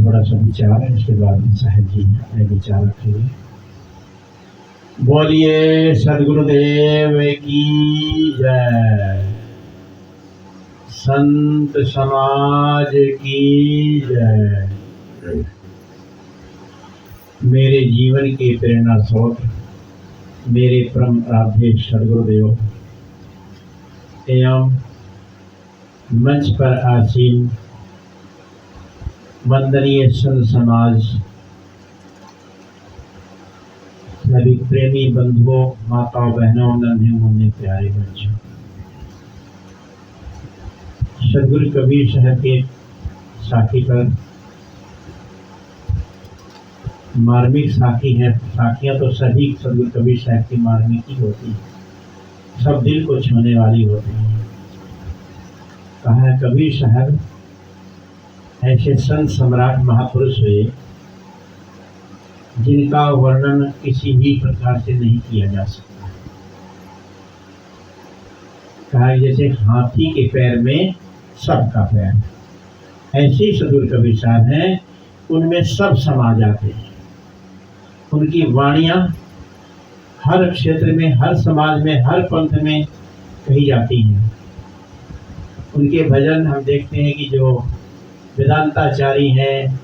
थोड़ा सा विचार है, इसके बाद साहब जी अपने विचार रखेंगे। बोलिए सदगुरुदेव की जय, संत समाज की जय। मेरे जीवन के प्रेरणा स्रोत मेरे परम आराध्य सदगुरुदेव एवं मंच पर आसीन वंदनीय संत समाज, सभी प्रेमी बंधुओं, माताओं, बहनों, नन्हे मुन्ने प्यारे बच्चों, सदगुरु कबीर साहब के साखी पर मार्मिक साखी है। साखियां तो सभी सदगुरु कबीर साहब की मार्मिक ही होती है, सब दिल को छूने वाली होती है। कहा है कबीर साहब ऐसे संत सम्राट महापुरुष हुए जिनका वर्णन किसी भी प्रकार से नहीं किया जा सकता। कहा जैसे हाथी के पैर में सबका पैर, ऐसे ही सदगुरु कबीर साहब हैं, उनमें सब समा जाते हैं। उनकी वाणियां हर क्षेत्र में, हर समाज में, हर पंथ में कही जाती हैं। उनके भजन हम देखते हैं कि जो वेदांताचारी हैं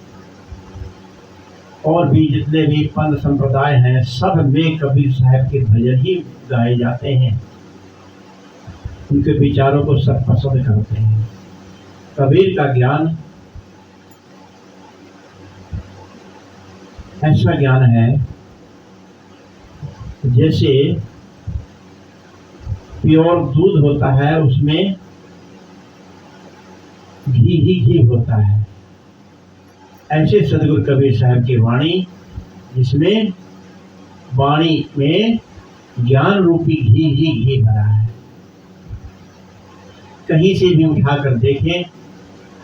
और भी जितने भी पंथ संप्रदाय हैं, सब में कबीर साहब के भजन ही गाए जाते हैं। उनके विचारों को सब पसंद करते हैं। कबीर का ज्ञान ऐसा ज्ञान है जैसे प्योर दूध होता है, उसमें घी ही घी होता है। ऐसे सदगुरु कबीर साहब की वाणी, जिसमें वाणी में ज्ञान रूपी घी ही घी भरा है। कहीं से भी उठाकर देखें,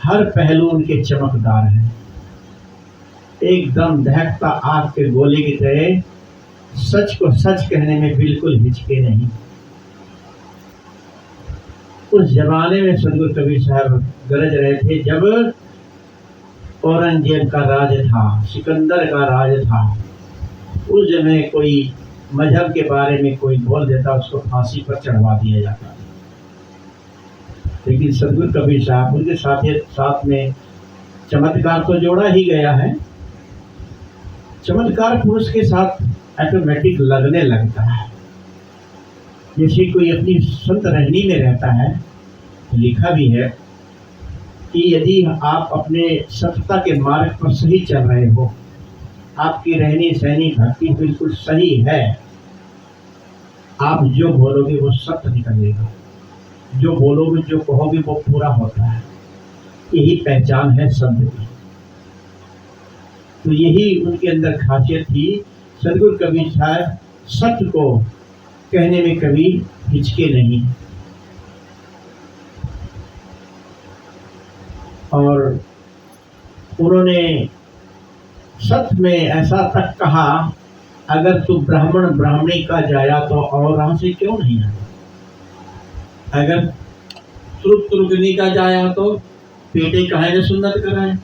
हर पहलू उनके चमकदार है, एकदम दहकता आग के गोले की तरह। सच को सच कहने में बिल्कुल हिचके नहीं। उस जमाने में सदगुरु कबीर साहब गरज रहे थे जब औरंगजेब का राज था, सिकंदर का राज था। उस समय कोई मजहब के बारे में कोई बोल देता, उसको फांसी पर चढ़वा दिया जाता। लेकिन सदगुरु कबीर साहब, उनके साथ में चमत्कार तो जोड़ा ही गया है। चमत्कार पुरुष के साथ ऑटोमेटिक लगने लगता है। जैसे कोई अपनी संत रहनी में रहता है, लिखा भी है कि यदि आप अपने सतता के मार्ग पर सही चल रहे हो, आपकी रहनी सहनी भक्ति बिल्कुल सही है, आप जो बोलोगे वो सत्य निकलेगा, जो बोलोगे जो कहोगे वो पूरा होता है। यही पहचान है संत की। तो यही उनके अंदर खासियत थी। सदगुरु कबीर साहब सत्य को कहने में कभी हिचके नहीं। और उन्होंने सत्य में ऐसा तक कहा, अगर तू ब्राह्मण ब्राह्मणी का जाया तो और राह से क्यों नहीं आया। अगर तुर्कनी का जाया तो पेटे काहे ने सुन्नत कराए।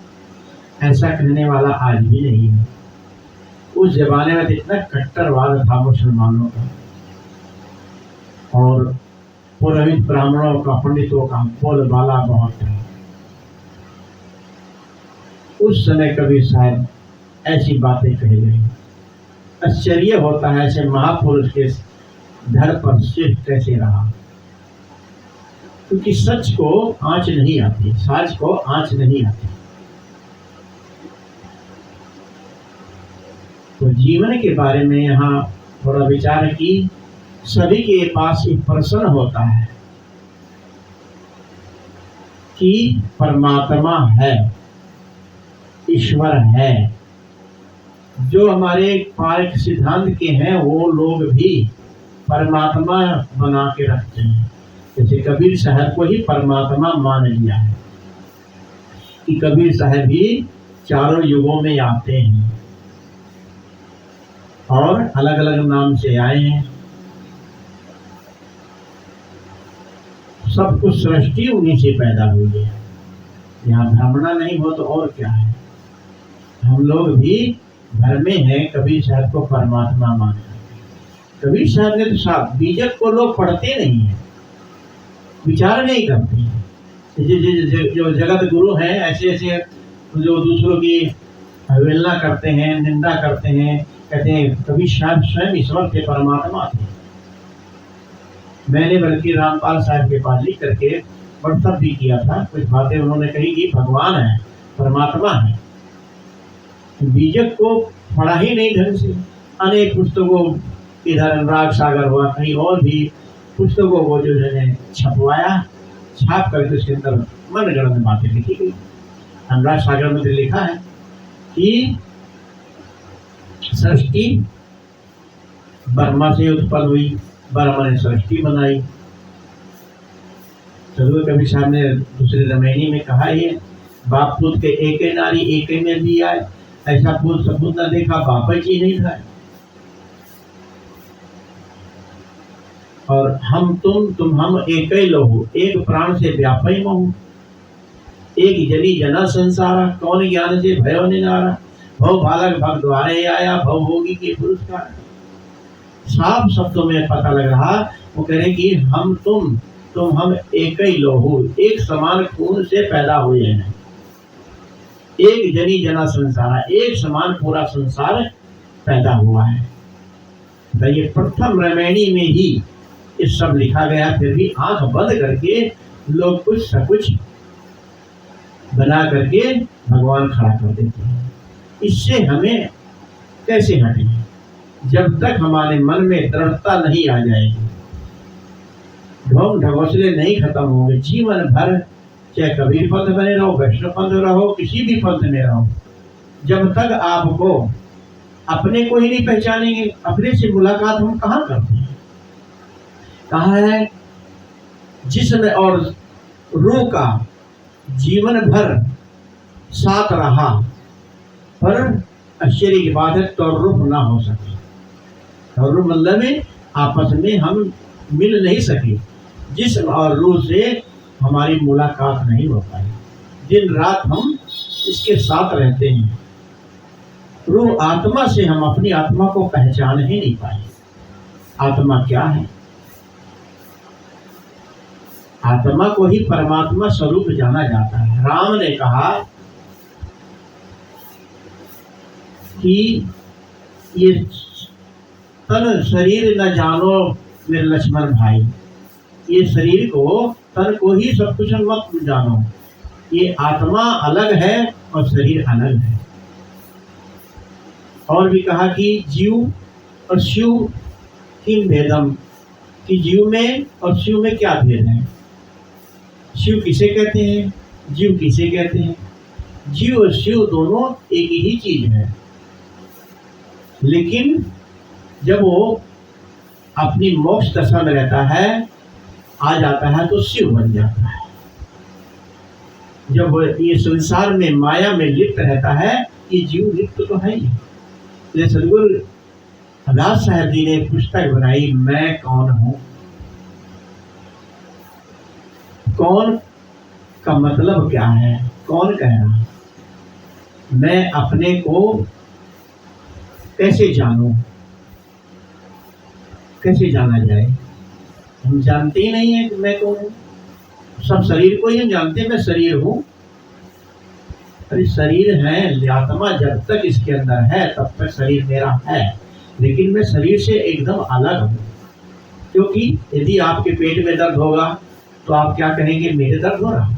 ऐसा कहने वाला आज भी नहीं है। उस जमाने में इतना कट्टरवाद था मुसलमानों का और पुरोहित ब्राह्मणों का, पंडितों का बोलबाला बहुत था। उस समय कबीर साहब ऐसी बातें कही गई। आश्चर्य होता है ऐसे महापुरुष के धड़ पर सिर कैसे रहा, क्योंकि सच को आंच नहीं आती, साच को आंच नहीं आती। तो जीवन के बारे में यहाँ थोड़ा विचार है कि सभी के पास एक प्रश्न होता है कि परमात्मा है, ईश्वर है। जो हमारे पारक सिद्धांत के हैं वो लोग भी परमात्मा बना के रखते हैं। जैसे कबीर साहब को ही परमात्मा मान लिया है कि कबीर साहब भी चारों युगों में आते हैं और अलग अलग नाम से आए हैं। सब कुछ सृष्टि उन्हीं से पैदा हुई है। यहाँ ब्राह्मणा नहीं हो तो और क्या है। हम लोग भी घर में हैं, कबीर साहब को परमात्मा माने। कबीर साहब ने तो साहब बीजक को लोग पढ़ते नहीं है, विचार नहीं करते हैं। जो जगत गुरु हैं ऐसे ऐसे जो दूसरों की अवहेलना करते हैं, निंदा करते हैं, कहते हैं कबीर साहब स्वयं ईश्वर थे, परमात्मा थे। मैंने बल्कि रामपाल साहब के पास लिख करके व्हाट्सअप भी किया था, कुछ बातें उन्होंने कही कि भगवान है, परमात्मा है। बीजक को पढ़ा ही नहीं ढंग से, अनेक पुस्तकों, इधर अनुराग सागर हुआ, कहीं और भी पुस्तकों को जो है छपवाया, छाप करके उसके अंदर मनगढ़ंत बातें लिखी गई। अनुराग सागर में तो लिखा है कि सृष्टि ब्रह्मा से उत्पन्न हुई, ब्रह्मा ने सृष्टि बनाई। सदगुरु कबीर साहब ने दूसरे रामायणी में कहा है, बाप पुत्र के एक नारी एक में भी आए, ऐसा पुत्र सपूत न देखा, बाप ही नहीं था। और हम तुम हम एक ही लोहु, एक प्राण से व्यापी महु, एक जनी जना संसारा, कौन ज्ञान से भयो निनारा, भव बालक भग द्वारे आया, भव भोगी के पुरस्कार। साफ शब्दों में पता लग रहा, वो कह रहे कि हम तुम हम एक ही लोहु, एक समान खून से पैदा हुए हैं, एक जनी जना संसारा, एक समान पूरा संसार पैदा हुआ है। तो ये प्रथम रामायणी में ही ये सब लिखा गया, फिर भी आंख बंद करके लोग कुछ सब कुछ बना करके भगवान खड़ा कर देते हैं। इससे हमें कैसे हटें? जब तक हमारे मन में दृढ़ता नहीं आ जाएगी, ढोंग ढगोसले नहीं खत्म होंगे, जीवन भर चाहे कबीर पंथ बने रहो, वैष्णव पंथ रहो, किसी भी पंथ में रहो, जब तक आपको अपने को ही नहीं पहचानेंगे, अपने से मुलाकात हम कहाँ करते हैं? कहा है जिस्म और रूह का जीवन भर साथ रहा, पर आश्चर्य की बात है तौरुफ ना हो सके। तौरुफ मतलब आपस में हम मिल नहीं सके, जिस्म और रूह से हमारी मुलाकात नहीं हो पाई। दिन रात हम इसके साथ रहते हैं, रूह आत्मा से हम अपनी आत्मा को पहचान ही नहीं पाए। आत्मा क्या है? आत्मा को ही परमात्मा स्वरूप जाना जाता है। राम ने कहा कि ये तन शरीर न जानो मेरे लक्ष्मण भाई, ये शरीर को तन को ही सब कुछ मत जानो, ये आत्मा अलग है और शरीर अलग है। और भी कहा कि जीव और शिव किम भेदम, कि जीव में और शिव में क्या भेद है? शिव किसे कहते हैं, जीव किसे कहते हैं? जीव और शिव दोनों एक ही चीज है, लेकिन जब वो अपनी मोक्ष दशा में रहता है, आ जाता है तो शिव बन जाता है। जब ये संसार में माया में लिप्त रहता है, ये जीव लिप्त तो है ही। इसलिए सदगुरु दास साहब जी ने पुस्तक बनाई, मैं कौन हूँ। कौन का मतलब क्या है? कौन कहना? मैं अपने को कैसे जानूं? कैसे जाना जाए? हम जानते ही नहीं है कि मैं कौन हूँ। सब शरीर को ही हम जानते हैं, मैं शरीर हूँ। अरे शरीर है, आत्मा जब तक इसके अंदर है तब तक शरीर मेरा है, लेकिन मैं शरीर से एकदम अलग हूँ। क्योंकि यदि आपके पेट में दर्द होगा तो आप क्या कहेंगे? मेरे दर्द हो रहा।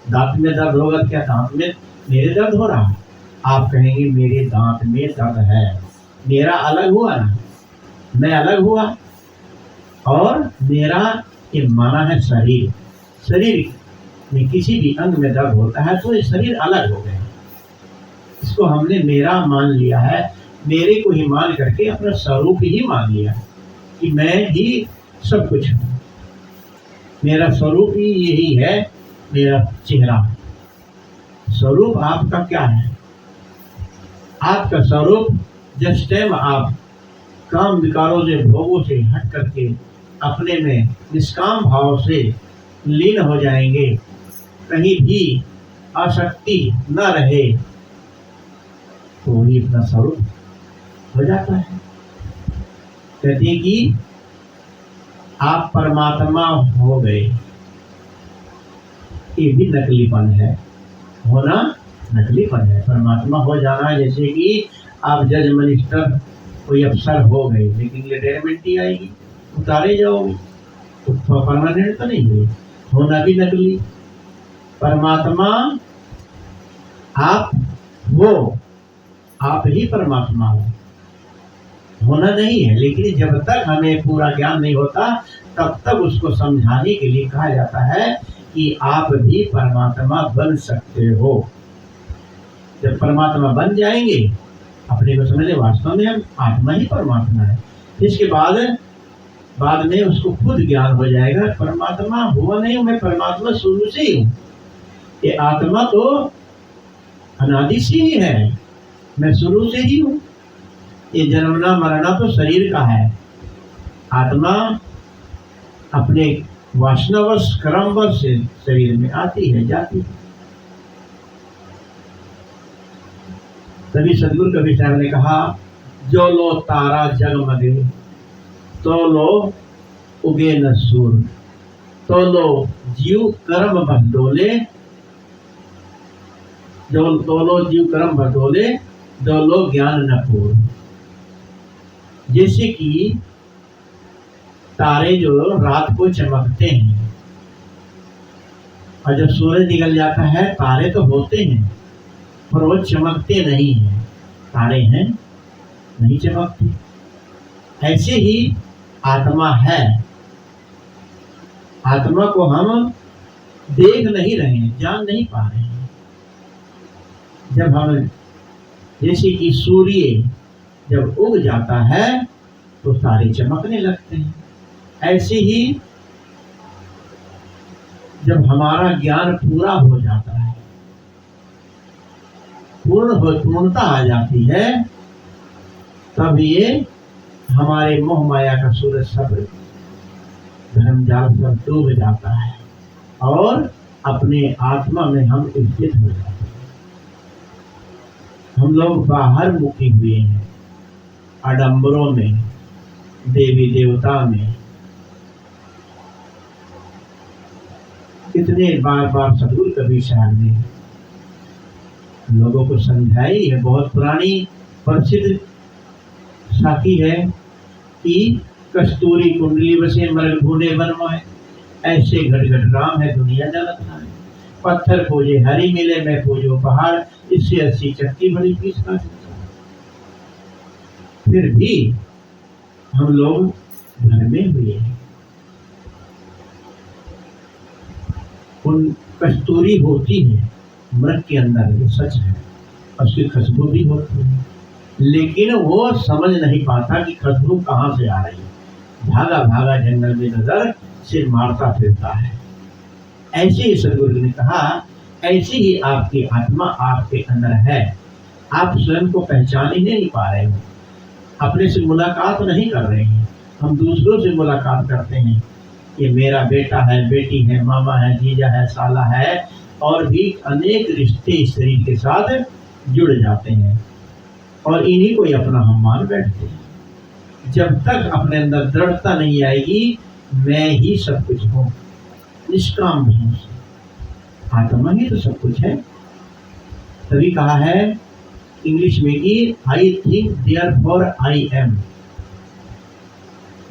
दांत में दर्द होगा, क्या दांत में मेरे दर्द हो रहा? आप कहेंगे मेरे दांत में दर्द है। मेरा अलग हुआ ना, मैं अलग हुआ, और मेरा ये माना है शरीर। शरीर में किसी भी अंग में दर्द होता है तो ये शरीर अलग हो गया। इसको हमने मेरा मान लिया है, मेरे को ही मान करके अपना स्वरूप ही मान लिया कि मैं ही सब कुछ हूँ। मेरा स्वरूप ही यही है, मेरा चेहरा। स्वरूप आपका क्या है? आपका स्वरूप जिस टाइम आप काम विकारों से, भोगों से हट करके अपने में निष्काम भाव से लीन हो जाएंगे, कहीं भी आसक्ति न रहे, तो वही अपना स्वरूप हो जाता है। कहते हैं कि आप परमात्मा हो गए, ये भी नकलीपन है, होना नकलीपन है। परमात्मा हो जाना जैसे कि आप जज मिनिस्टर कोई अफसर हो गए, लेकिन रिटायरमेंट ही आएगी, उतारे जाओगे, तो परमानेंट तो नहीं हुई, होना भी नकली। परमात्मा आप हो, आप ही परमात्मा हो, होना नहीं है। लेकिन जब तक हमें पूरा ज्ञान नहीं होता तब तक उसको समझाने के लिए कहा जाता है कि आप भी परमात्मा बन सकते हो। जब परमात्मा बन जाएंगे, अपने को समझे वास्तव में हम आत्मा ही परमात्मा है। इसके बाद में उसको खुद ज्ञान हो जाएगा, परमात्मा हुआ नहीं हूं, मैं परमात्मा शुरू से ही हूँ। ये आत्मा तो अनादि से ही है, मैं शुरू से ही हूँ। ये जन्मना मरना तो शरीर का है, आत्मा अपने वासनावश कर्मवश से शरीर में आती है, जाती है। तभी सदगुरु कबीर साहब ने कहा, जो लो तारा जगमगे, तो लो उगे न सूर, तो लो जीव कर्म बदोले, जो तो लो जीव कर्म बदोले, दो लो ज्ञान न पूर। जैसे कि तारे जो रात को चमकते हैं और जब सूरज निकल जाता है, तारे तो होते हैं पर वो चमकते नहीं हैं, तारे हैं नहीं चमकते। ऐसे ही आत्मा है, आत्मा को हम देख नहीं रहे हैं, जान नहीं पा रहे हैं। जब हम जैसे कि सूर्य जब उग जाता है तो तारे चमकने लगते हैं, ऐसे ही जब हमारा ज्ञान पूरा हो जाता है, पूर्णता आ जाती है, तब ये हमारे मोह माया का सूरज सब धर्म जाल पर डूब जाता है और अपने आत्मा में हम स्थित हो जाते हैं। हम लोग बाहर मुखी हुए हैं, आडंबरों में, देवी देवता में। कितने बार सदगुरु कबीर साहब ने लोगों को समझाई है। बहुत पुरानी प्रसिद्ध साखी है कि कस्तूरी कुंडली बसे मरग ढूंढे वन मोहे, ऐसे घट घट राम है दुनिया जानत नाम। पत्थर खोजे हरी मिले, मैं खोजो पहाड़, इससे 80 चक्की बड़ी पीस का। फिर भी हम लोग भ्रमे हुए हैं। उन कस्तूरी होती है मृग के अंदर, ये सच है, उसकी खुशबू भी होती है, लेकिन वो समझ नहीं पाता कि खुशबू कहाँ से आ रही है। भागा भागा जंगल में नजर सिर मारता फिरता है। ऐसे ही सदगुरु ने कहा, ऐसी ही आपकी आत्मा आपके अंदर है, आप स्वयं को पहचान ही नहीं पा रहे हो, अपने से मुलाकात नहीं कर रहे हैं। हम दूसरों से मुलाकात करते हैं, ये मेरा बेटा है, बेटी है, मामा है, जीजा है, साला है, और भी अनेक रिश्ते इस शरीर के साथ जुड़ जाते हैं और इन्हीं को ही अपना हम मान बैठते हैं। जब तक अपने अंदर दृढ़ता नहीं आएगी, मैं ही सब कुछ हूँ, निष्काम भाव से, आत्मा ही तो सब कुछ है। तभी कहा है इंग्लिश में कि I think therefore I am,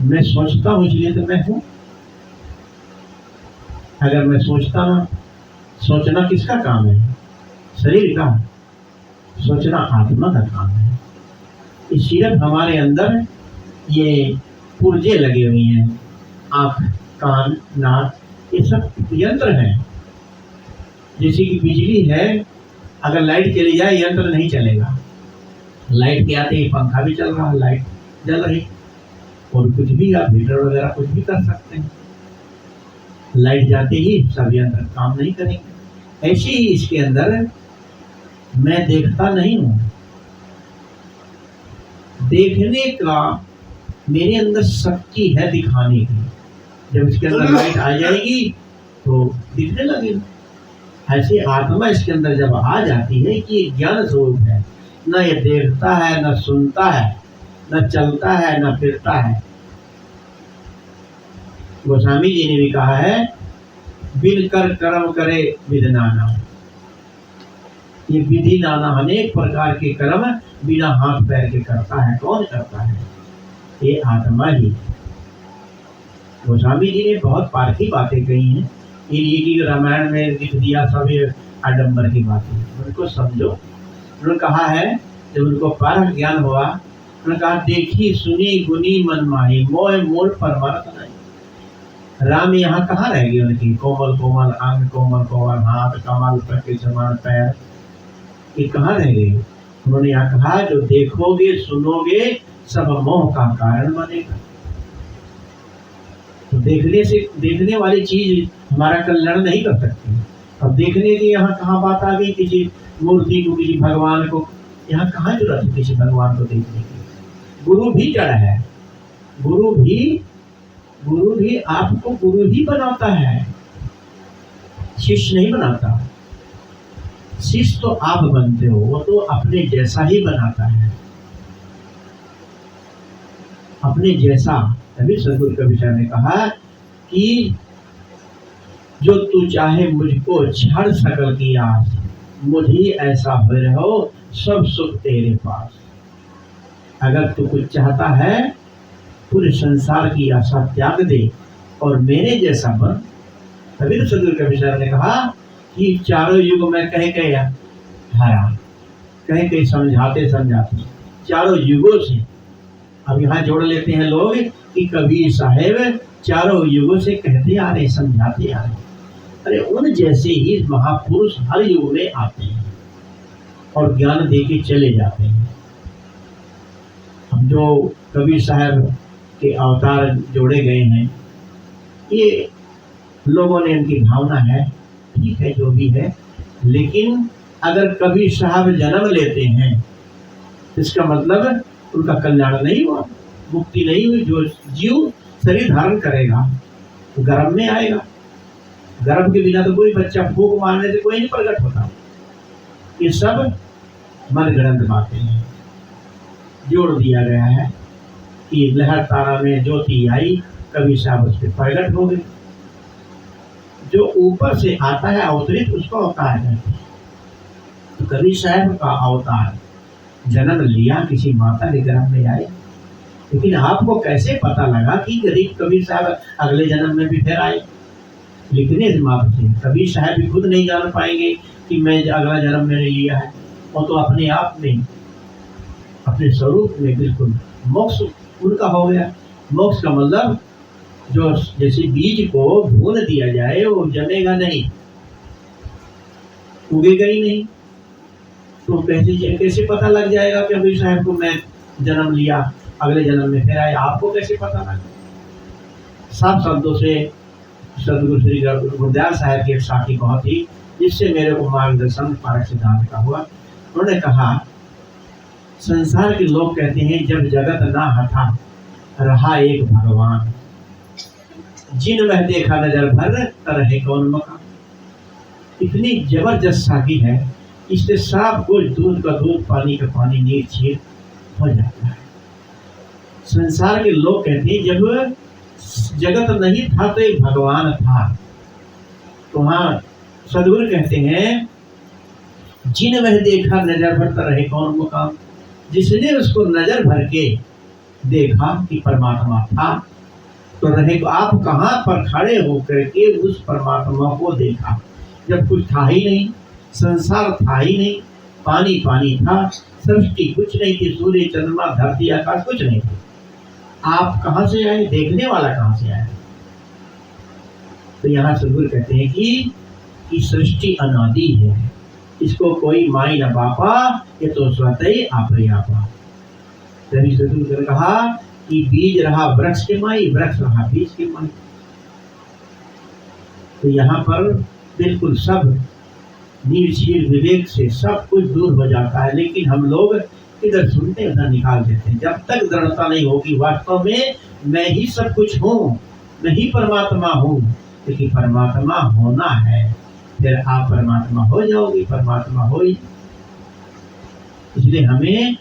मैं सोचता हूँ इसलिए तो मैं हूँ। अगर मैं सोचता ना, सोचना किसका काम है? शरीर का। सोचना आत्मा का काम है। इस सिर्फ हमारे अंदर ये पुर्जे लगे हुए हैं, आँख, कान, नाक, ये सब यंत्र हैं। जैसे कि बिजली है, अगर लाइट चली जाए यंत्र नहीं चलेगा। लाइट के आते ही पंखा भी चल रहा, लाइट जल रही, और कुछ भी आप हीटर वगैरह कुछ भी कर सकते हैं। लाइट जाते ही सब यंत्र काम नहीं करेंगे। ऐसे ही इसके अंदर मैं देखता नहीं हूँ, देखने का मेरे अंदर शक्ति है दिखाने की। जब इसके अंदर लाइट आ जाएगी तो दिखने लगेगा। ऐसी आत्मा इसके अंदर जब आ जाती है कि ज्ञान स्वरूप है, न ये देखता है, न सुनता है, न चलता है, न फिरता है। गोस्वामी जी ने भी कहा है, बिन कर कर्म करे विधि नाना। ये विधि नाना अनेक प्रकार के कर्म बिना हाथ पैर के करता है। कौन करता है? ये आत्मा ही। गोस्वामी जी ने बहुत पारखी बातें कही हैं। इन्हीं रामायण में लिख दिया सब ये आडम्बर की बातें। उनको समझो। उन्होंने कहा है, जब उनको पारख ज्ञान हुआ, उन्होंने कहा, देखी सुनी गुनी मन माही, मोह मूल परमार्थ नहीं। राम यहाँ कहाँ रह गए? उनकी कोमल कोमल अंग, कोमल कोमल हाथ, कमल तक के समान पैर, ये कहाँ रह गए? उन्होंने यहाँ कहा, जो देखोगे सुनोगे सब मोह का कारण बनेगा। तो देखने से, देखने वाली चीज हमारा कल्याण नहीं कर सकती। अब देखने की यहाँ कहाँ बात आ गई? किसी मूर्ति को, किसी भगवान को, यहाँ कहाँ जरूरत है किसी भगवान को देखने की? गुरु भी जड़ है। गुरु भी आपको गुरु ही बनाता है, शिष्य नहीं बनाता। शिष्य तो आप बनते हो, वो तो अपने जैसा ही बनाता है, अपने जैसा। तभी सदगुरु कबीर ने कहा कि जो तू चाहे मुझको छड़ सकल की आस, मुझे ऐसा हो रहो सब सुख तेरे पास। अगर तू कुछ चाहता है, पूरे संसार की आशा त्याग दे और मेरे जैसा बन। तभी तो सदगुरु कबीर ने कहा कि चारों युग में कह के हरा, कह के समझाते समझाते चारों युगों से। अब यहाँ जोड़ लेते हैं लोग कि कबीर साहेब चारों युगों से कहते आ रहे, समझाते आ रहे। अरे उन जैसे ही महापुरुष हर युग में आते हैं और ज्ञान दे के चले जाते हैं। हम जो कबीर साहब के अवतार जोड़े गए हैं, ये लोगों ने इनकी भावना है, ठीक है जो भी है। लेकिन अगर कबीर साहब जन्म लेते हैं, इसका मतलब उनका कल्याण नहीं हुआ, मुक्ति नहीं हुई। जो जीव शरीर धारण करेगा तो गर्भ में आएगा। गर्भ के बिना तो कोई बच्चा फूंक मारने से कोई नहीं प्रकट होता। ये सब मनगढ़ंत बातें हैं। जोड़ दिया गया है कि लहर तारा में ज्योति आई, कबीर साहब उस पर प्रकट हो गए। जो ऊपर से आता है अवतरित, उसको अवतार कहते हैं। तो कबीर साहब का अवतार जन्म लिया, किसी माता के गर्भ में आए। लेकिन आपको कैसे पता लगा कि गरीब कबीर साहब अगले जन्म में भी फिर आए? लिखने से मात्र से। कबीर साहब भी खुद नहीं जान पाएंगे कि मैं अगला जन्म मैंने लिया है। वो तो अपने आप में, अपने स्वरूप में बिल्कुल मोक्ष उनका हो गया। मोक्ष का मतलब, जो जैसे बीज को भून दिया जाए, वो जमेगा नहीं, उगेगा ही नहीं। तो कैसे पता लग जाएगा कि कबीर साहब को मैं जन्म लिया, अगले जन्म में फिर आए? आपको कैसे पता लगा? साफ शब्दों से सदगुरु श्री गुरुदयाल साहब की एक साखी बहुत ही, जिससे मेरे को मार्गदर्शन पारक सिद्धांत का हुआ। उन्होंने कहा, संसार के लोग कहते हैं, जब जगत ना हटा रहा एक भगवान, जिन वह देखा नजर भर तरह कौन मकान। इतनी जबरदस्त साखी है, इससे साफ कुछ दूध का दूध, पानी का पानी, नीर छीर हो जाता है। संसार के लोग कहते हैं, जब जगत नहीं था तो एक भगवान था। तो हाँ, सदगुरु कहते हैं, जिन वह देखा नजर भर तरह कौन मुकाम। जिसने उसको नजर भर के देखा कि परमात्मा था, तो रहे आप कहाँ पर खड़े होकर के उस परमात्मा को देखा? जब कुछ था ही नहीं, संसार था ही नहीं, पानी पानी था, सृष्टि कुछ नहीं थी, सूर्य चंद्रमा धरती आकाश कुछ नहीं था। आप कहाँ से आए? देखने वाला कहाँ से आया? तो यहाँ सदगुरु कहते हैं कि सृष्टि अनादि है, इसको कोई माई न बापा, ये तो स्वतः ही आप ही आपा। तभी सदगुरु ने कहा कि बीज रहा वृक्ष के माई, वृक्ष रहा बीज के माई। तो यहाँ पर बिल्कुल सब निर्शील विवेक से सब कुछ दूर हो जाता है। लेकिन हम लोग इधर सुनते उधर निकाल देते हैं। जब तक दृढ़ता नहीं होगी वास्तव में मैं ही सब कुछ हूँ, मैं ही परमात्मा हूँ, लेकिन परमात्मा होना है, फिर आप परमात्मा हो जाओगी, परमात्मा हो ही। इसलिए हमें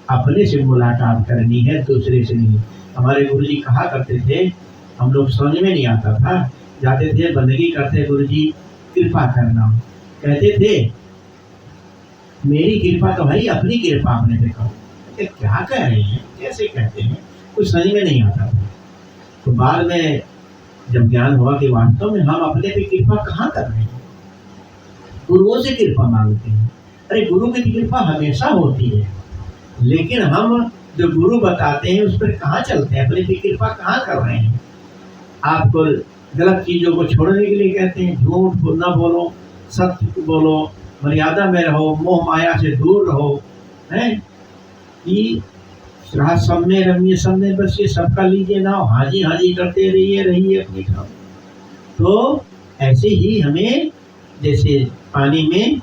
अपने से मुलाकात करनी है, दूसरे से नहीं। हमारे गुरुजी कहा करते थे, हम लोग समझ में नहीं आता था, जाते थे बंदगी करते, गुरुजी कृपा करना, कहते थे मेरी कृपा तो भाई अपनी कृपा अपने पे करो। ये क्या कह रहे हैं, कैसे कहते हैं, कुछ समझ में नहीं आता था। तो बाद में जब ज्ञान हुआ कि वास्तव में हम अपने पे कृपा कहाँ कर रहे हैं, गुरुओं से कृपा मांगते हैं। अरे गुरु की कृपा हमेशा होती है, लेकिन हम जो गुरु बताते हैं उस पर कहाँ चलते हैं, अपने पे कृपा कहाँ कर रहे हैं। आपको गलत चीजों को छोड़ने के लिए कहते हैं, झूठ न बोलो, सत्य बोलो, मर्यादा में रहो, मोह माया से दूर रहो, है कि रहा सब में रमिए, सब में बस ये सबका लीजिए नाम, हाजी हाजी करते रहिए अपनी काम। तो ऐसे ही हमें, जैसे पानी में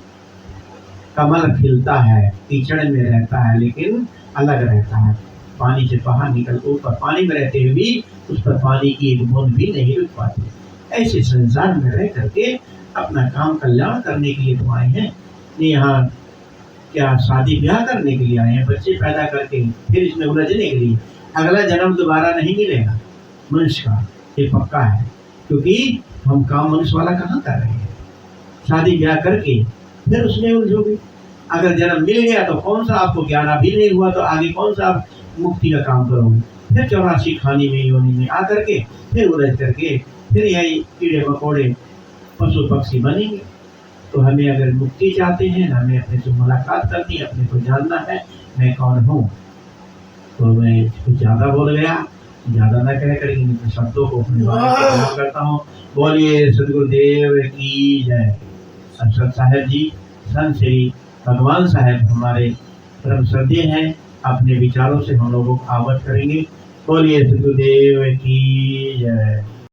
कमल खिलता है, कीचड़ में रहता है लेकिन अलग रहता है, पानी से बाहर निकल ऊपर पानी में रहते हुए भी उस पर पानी की एक बूंद भी नहीं रुक पाती। ऐसे संसार में रह करके अपना काम कल्याण करने के लिए तो आए हैं। ये यहाँ क्या शादी ब्याह करने के लिए आए हैं, बच्चे पैदा करके फिर इसमें उलझने के लिए। अगला जन्म दोबारा नहीं मिलेगा मनुष्य का, ये पक्का है, क्योंकि हम काम मनुष्य वाला कहाँ कर रहे हैं। शादी ब्याह करके फिर उसमें उलझोगे। अगर जन्म मिल गया तो कौन सा आपको ज्ञान अभी नहीं हुआ, तो आगे कौन सा आप मुक्ति का काम करोगे। फिर 84 खानी में योनि में आकर के फिर उलझ करके फिर यही कीड़े मकोड़े पशु पक्षी बनेंगे। तो हमें अगर मुक्ति चाहते हैं, हमें अपने से मुलाकात करनी है, अपने को जानना है मैं कौन हूँ। तो मैं कुछ ज़्यादा बोल गया, ज़्यादा ना कह कर इन शब्दों को अपने बारे करता हूँ। बोलिए सदगुरुदेव की जय। अरशद साहब जी, संत श्री भगवान साहब हमारे परम श्रद्धेय हैं, अपने विचारों से हम लोगों को अवगत करेंगे। बोलिए सदगुरुदेव की जय।